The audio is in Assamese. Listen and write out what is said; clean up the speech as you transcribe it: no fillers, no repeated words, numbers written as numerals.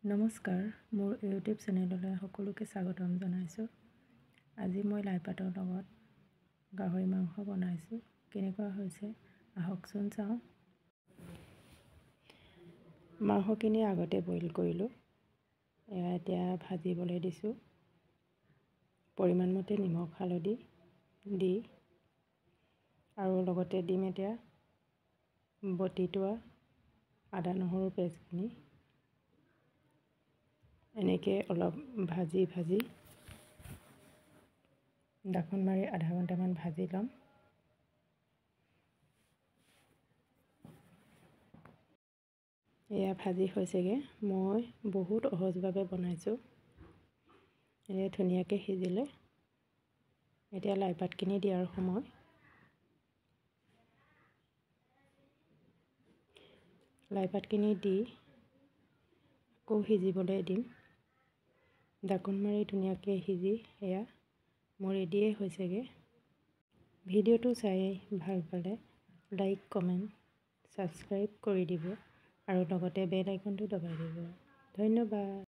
নমস্কাৰ, মোৰ ইউটিউব চেনেললৈ সকলোকে স্বাগতম জনাইছোঁ। আজি মই লাই পাতৰ লগত গাহৰি মাংস বনাইছোঁ। কেনেকুৱা হৈছে আহকচোন চাওঁ। মাংসখিনি আগতে বইল কৰিলোঁ। এতিয়া ভাজিবলৈ দিছোঁ। পৰিমাণ মতে নিমখ হালধি দি আৰু লগতে দিম এতিয়া বটি থোৱা আদা নহৰু পেষ্টখিনি। এনেকৈ অলপ ভাজি ঢাকোন মাৰি আধা ঘণ্টামান ভাজি ল'ম। এয়া ভাজি হৈছেগৈ। মই বহুত সহজভাৱে বনাইছোঁ। এয়া ধুনীয়াকৈ সিজিলে। এতিয়া লাই পাতখিনি দিয়াৰ সময়। লাই পাতখিনি দি আকৌ সিজিবলৈ দিম। ঢাকোন মাৰি ধুনীয়াকৈ সিজি এয়া মোৰ ৰেডিয়ে হৈছেগৈ। ভিডিঅ'টো চাই ভাল পালে লাইক কমেণ্ট ছাবস্ক্ৰাইব কৰি দিব আৰু লগতে বেল আইকনটো দবাই দিব। ধন্যবাদ।